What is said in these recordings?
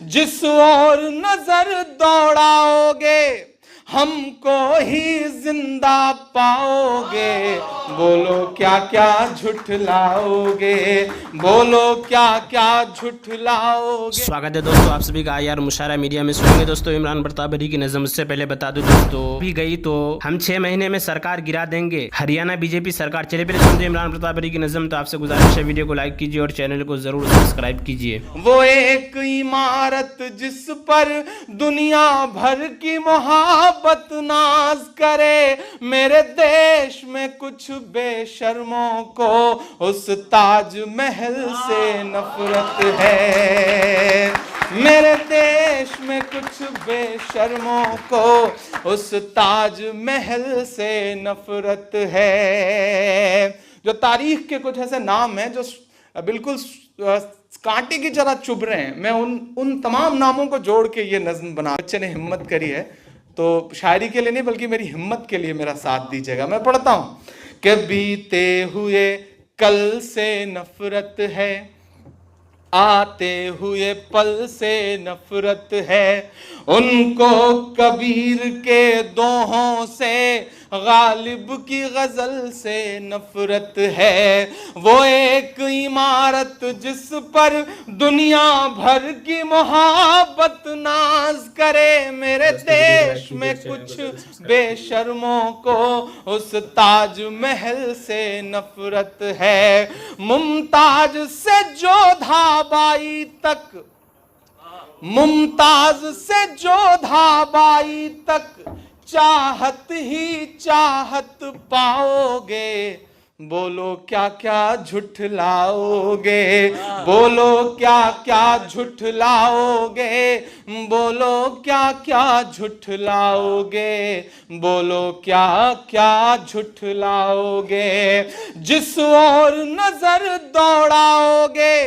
جس اور نظر دوڑاؤگے ہم کو ہی زندہ پاؤ گے، بولو کیا کیا جھٹلاؤ گے، بولو کیا کیا جھٹلاؤ گے۔ سواگت ہے دوستو آپ سبھی کا IR مشاعرہ میڈیا میں۔ سنیں گے دوستو عمران برطابری کی نظم۔ اس سے پہلے بتا دوں دوستو بھی گئی تو ہم 6 مہینے میں سرکار گرا دیں گے، ہریانہ BJP سرکار۔ چلے پہلے سنتے عمران برطابری کی نظم۔ تو آپ سے گزارش ہے ویڈیو کو لائک کیجیے اور چینل کو ضرور سبسکرائب کیجیے۔ وہ ایک عمارت جس پر دنیا بھر کی محبت ناز کرے، میرے دیش میں کچھ بے شرموں کو اس تاج محل سے نفرت ہے، میرے دیش میں کچھ بے شرموں کو اس تاج محل سے نفرت ہے۔ جو تاریخ کے کچھ ایسے نام ہیں جو بالکل کانٹے کی طرح چبھ رہے ہیں، میں ان تمام ناموں کو جوڑ کے یہ نظم بنا۔ بچے نے ہمت کری ہے تو شاعری کے لیے نہیں بلکہ میری ہمت کے لیے میرا ساتھ دیجیے گا۔ میں پڑھتا ہوں کہ بیتے ہوئے کل سے نفرت ہے، آتے ہوئے پل سے نفرت ہے، ان کو کبیر کے دوہوں سے، غالب کی غزل سے نفرت ہے۔ وہ ایک عمارت جس پر دنیا بھر کی محبت ناز کرے، میرے دیش میں کچھ بے شرموں کو اس تاج محل سے نفرت ہے۔ ممتاز سے جودھا بائی تک، ممتاز سے جودھا بائی تک چاہت ہی چاہت پاؤ گے، بولو کیا کیا جھٹلاؤ گے، بولو کیا کیا جھٹلاؤ گے، بولو کیا کیا جھٹلاؤ گے، بولو کیا کیا جھٹلاؤ گے۔ جس اور نظر دوڑاؤ گے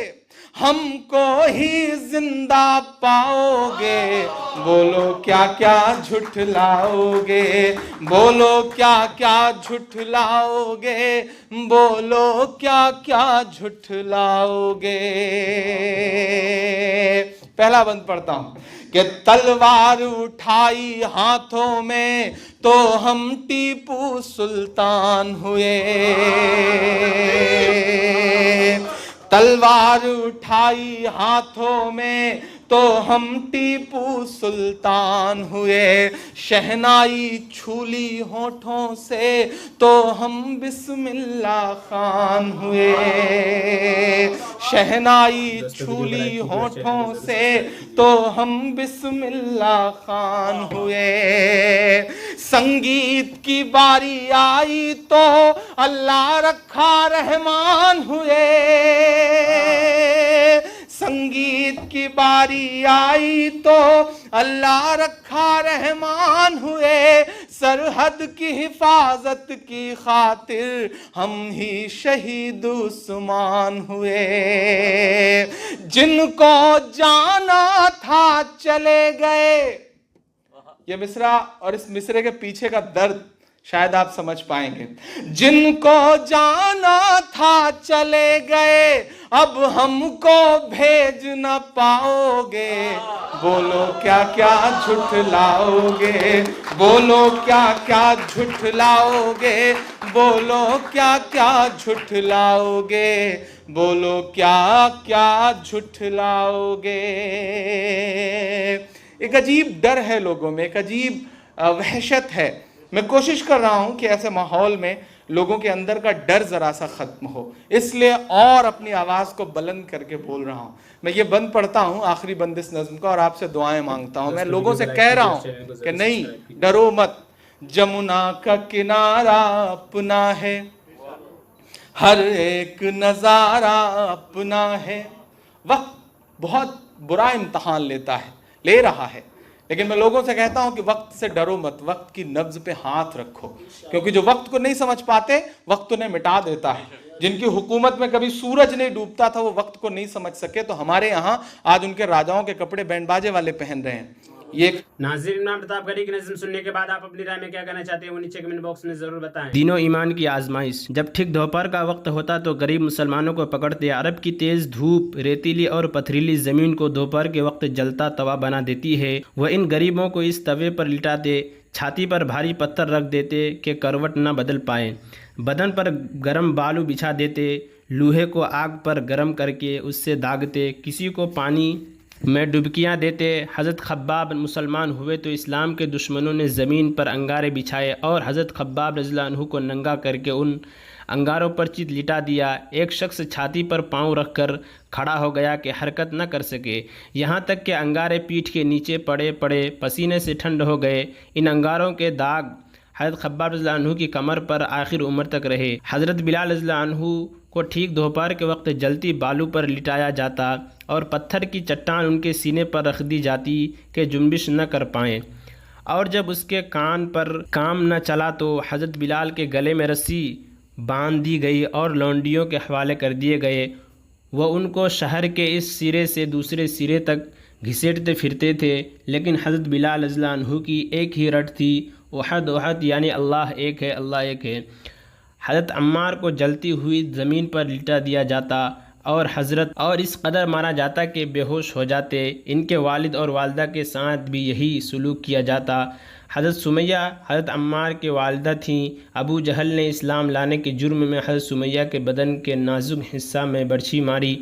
ہم کو ہی زندہ پاؤ گے، بولو کیا کیا جھٹلاؤ گے، بولو کیا کیا جھٹلاؤ گے، بولو کیا کیا جھٹلاؤ گے۔ پہلا بند پڑھتا ہوں کہ تلوار اٹھائی ہاتھوں میں تو ہم ٹیپو سلطان ہوئے، تلوار اٹھائی ہاتھوں میں تو ہم ٹیپو سلطان ہوئے، شہنائی چھولی ہونٹوں سے تو ہم بسم اللہ خان ہوئے، شہنائی چھولی ہونٹوں سے تو ہم بسم اللہ خان ہوئے۔ سنگیت کی باری آئی تو اللہ رکھا رحمان ہوئے، سنگیت کی باری آئی تو اللہ رکھا رحمان ہوئے، سرحد کی حفاظت کی خاطر ہم ہی شہید عثمان ہوئے، جن کو جانا تھا چلے گئے۔ یہ مصرع اور اس مصرع کے پیچھے کا درد شاید آپ سمجھ پائیں گے۔ جن کو جانا تھا چلے گئے، اب ہم کو بھیج نہ پاؤ گے، بولو کیا کیا جھٹلاؤ گے، بولو کیا کیا جھٹلاؤ گے، بولو کیا کیا جھٹلاؤ گے، بولو کیا کیا جھٹلاؤ گے۔ ایک عجیب ڈر ہے لوگوں میں، ایک عجیب وحشت ہے۔ میں کوشش کر رہا ہوں کہ ایسے ماحول میں لوگوں کے اندر کا ڈر ذرا سا ختم ہو، اس لیے اور اپنی آواز کو بلند کر کے بول رہا ہوں۔ میں یہ بند پڑھتا ہوں، آخری بند اس نظم کا، اور آپ سے دعائیں مانگتا ہوں۔ میں لوگوں سے کہہ رہا ہوں کہ نہیں، ڈرو مت، جمنا کا کنارہ اپنا ہے، ہر ایک نظارہ اپنا ہے۔ وقت بہت برا امتحان لے رہا ہے، لیکن میں لوگوں سے کہتا ہوں کہ وقت سے ڈرو مت، وقت کی نبض پہ ہاتھ رکھو، کیونکہ جو وقت کو نہیں سمجھ پاتے وقت انہیں مٹا دیتا ہے۔ جن کی حکومت میں کبھی سورج نہیں ڈوبتا تھا وہ وقت کو نہیں سمجھ سکے، تو ہمارے یہاں آج ان کے راجاؤں کے کپڑے بینڈ باجے والے پہن رہے ہیں، یہ ناظرین، عمران پرتاپ گڑھی کی نظم سننے کے بعد آپ اپنی رائے میں کیا کہنا چاہتے ہیں وہ نیچے کمنٹ باکس میں ضرور بتائیں۔ دین و ایمان کی آزمائش۔ جب ٹھیک دوپہر کا وقت ہوتا تو غریب مسلمانوں کو پکڑتے عرب کی تیز دھوپ ریتیلی اور پتھریلی زمین کو دوپہر کے وقت جلتا توا بنا دیتی ہے۔ وہ ان غریبوں کو اس توے پر لٹاتے، چھاتی پر بھاری پتھر رکھ دیتے کہ کروٹ نہ بدل پائیں، بدن پر گرم بالو بچھا دیتے، لوہے کو آگ پر گرم کر کے اس سے داغتے، کسی کو پانی میں ڈبکیاں دیتے۔ حضرت خباب مسلمان ہوئے تو اسلام کے دشمنوں نے زمین پر انگارے بچھائے اور حضرت خباب رضی اللہ عنہ کو ننگا کر کے ان انگاروں پر چت لٹا دیا۔ ایک شخص چھاتی پر پاؤں رکھ کر کھڑا ہو گیا کہ حرکت نہ کر سکے، یہاں تک کہ انگارے پیٹھ کے نیچے پڑے پڑے پسینے سے ٹھنڈ ہو گئے۔ ان انگاروں کے داغ حضرت خباب رضی اللہ عنہ کی کمر پر آخر عمر تک رہے۔ حضرت بلال رضی اللہ عنہ کو ٹھیک دوپہر کے وقت جلتی بالو پر لٹایا جاتا اور پتھر کی چٹان ان کے سینے پر رکھ دی جاتی کہ جنبش نہ کر پائیں، اور جب اس کے کان پر کام نہ چلا تو حضرت بلال کے گلے میں رسی باندھ دی گئی اور لونڈیوں کے حوالے کر دیے گئے۔ وہ ان کو شہر کے اس سرے سے دوسرے سرے تک گھسیٹتے پھرتے تھے، لیکن حضرت بلال رضی اللہ عنہ کی ایک ہی رٹ تھی، احد احد، یعنی اللہ ایک ہے، اللہ ایک ہے۔ حضرت عمار کو جلتی ہوئی زمین پر لٹا دیا جاتا اور اس قدر مارا جاتا کہ بے ہوش ہو جاتے۔ ان کے والد اور والدہ کے ساتھ بھی یہی سلوک کیا جاتا۔ حضرت سمیہ حضرت عمار کے والدہ تھیں۔ ابو جہل نے اسلام لانے کے جرم میں حضرت سمیہ کے بدن کے نازک حصہ میں برچھی ماری،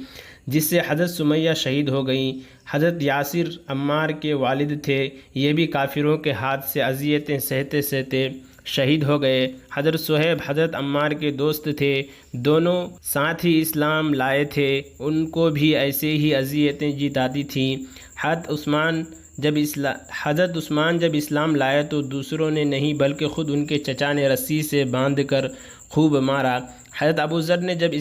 جس سے حضرت سمیہ شہید ہو گئیں۔ حضرت یاسر عمار کے والد تھے، یہ بھی کافروں کے ہاتھ سے اذیتیں سہتے سہتے شہید ہو گئے۔ حضرت صہیب حضرت عمار کے دوست تھے، دونوں ساتھ ہی اسلام لائے تھے، ان کو بھی ایسے ہی اذیتیں جیت آتی تھیں۔ حضرت عثمان جب اسلام لائے تو دوسروں نے نہیں بلکہ خود ان کے چچا نے رسی سے باندھ کر خوب مارا۔ حضرت ابو ذر نے جب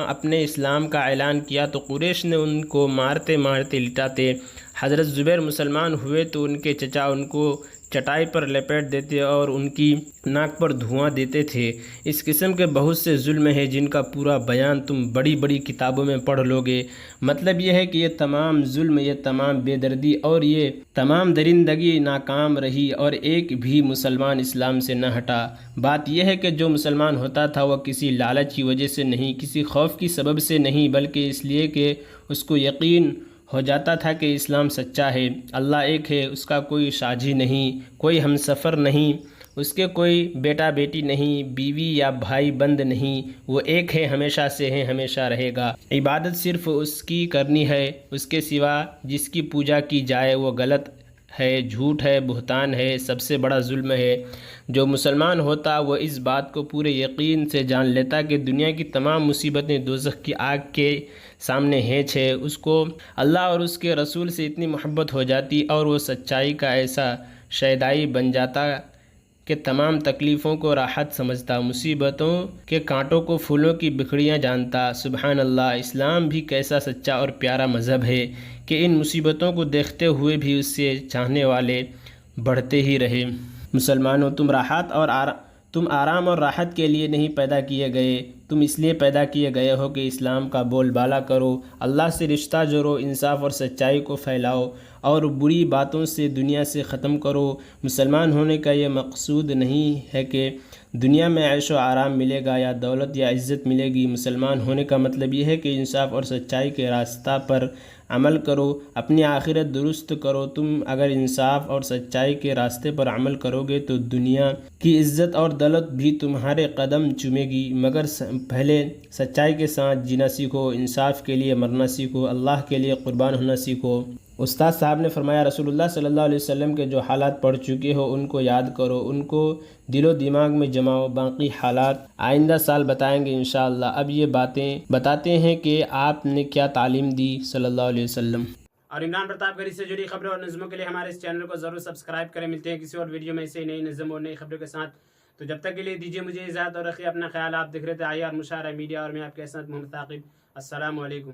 اپنے اسلام کا اعلان کیا تو قریش نے ان کو مارتے مارتے لٹاتے۔ حضرت زبیر مسلمان ہوئے تو ان کے چچا ان کو چٹائی پر لپیٹ دیتے اور ان کی ناک پر دھواں دیتے تھے۔ اس قسم کے بہت سے ظلم ہیں جن کا پورا بیان تم بڑی بڑی کتابوں میں پڑھ لو گے۔ مطلب یہ ہے کہ یہ تمام ظلم، یہ تمام بے دردی اور یہ تمام درندگی ناکام رہی اور ایک بھی مسلمان اسلام سے نہ ہٹا۔ بات یہ ہے کہ جو مسلمان ہوتا تھا وہ کسی لالچ کی وجہ سے نہیں، کسی خوف کی سبب سے نہیں، بلکہ اس لیے کہ اس کو یقین ہو جاتا تھا کہ اسلام سچا ہے، اللہ ایک ہے، اس کا کوئی شاجی نہیں، کوئی ہمسفر نہیں، اس کے کوئی بیٹا بیٹی نہیں، بیوی یا بھائی بند نہیں، وہ ایک ہے، ہمیشہ سے ہے، ہمیشہ رہے گا۔ عبادت صرف اس کی کرنی ہے، اس کے سوا جس کی پوجا کی جائے وہ غلط ہے، جھوٹ ہے، بہتان ہے، سب سے بڑا ظلم ہے۔ جو مسلمان ہوتا وہ اس بات کو پورے یقین سے جان لیتا کہ دنیا کی تمام مصیبتیں دوزخ کی آگ کے سامنے ہینچ ہے، اس کو اللہ اور اس کے رسول سے اتنی محبت ہو جاتی اور وہ سچائی کا ایسا شیدائی بن جاتا کہ تمام تکلیفوں کو راحت سمجھتا، مصیبتوں کے کانٹوں کو پھولوں کی بکھڑیاں جانتا۔ سبحان اللہ، اسلام بھی کیسا سچا اور پیارا مذہب ہے کہ ان مصیبتوں کو دیکھتے ہوئے بھی اس سے چاہنے والے بڑھتے ہی رہے۔ مسلمانوں، تم آرام اور راحت کے لیے نہیں پیدا کیے گئے، تم اس لیے پیدا کیے گئے ہو کہ اسلام کا بول بالا کرو، اللہ سے رشتہ جوڑو، انصاف اور سچائی کو پھیلاؤ اور بری باتوں سے دنیا سے ختم کرو۔ مسلمان ہونے کا یہ مقصود نہیں ہے کہ دنیا میں عیش و آرام ملے گا یا دولت یا عزت ملے گی۔ مسلمان ہونے کا مطلب یہ ہے کہ انصاف اور سچائی کے راستہ پر عمل کرو، اپنی آخرت درست کرو۔ تم اگر انصاف اور سچائی کے راستے پر عمل کرو گے تو دنیا کی عزت اور دولت بھی تمہارے قدم چومے گی، مگر پہلے سچائی کے ساتھ جینا سیکھو، انصاف کے لیے مرنا سیکھو، اللہ کے لیے قربان ہونا سیکھو۔ استاد صاحب نے فرمایا رسول اللہ صلی اللہ علیہ وسلم کے جو حالات پڑھ چکے ہو ان کو یاد کرو، ان کو دل و دماغ میں جماؤ، باقی حالات آئندہ سال بتائیں گے انشاءاللہ۔ اب یہ باتیں بتاتے ہیں کہ آپ نے کیا تعلیم دی صلی اللہ علیہ وسلم۔ اور عمران پرتاپ گڑھی سے جڑی خبروں اور نظموں کے لیے ہمارے اس چینل کو ضرور سبسکرائب کریں۔ ملتے ہیں کسی اور ویڈیو میں ایسے نئی نظم اور نئی خبروں کے ساتھ، تو جب تک کے لیے دیجیے مجھے اجازت اور رکھیے اپنا خیال۔ آپ دیکھ رہے تھے IR مشاعرہ میڈیا اور میں آپ کے ساتھ محمد ثاقب۔ السلام علیکم۔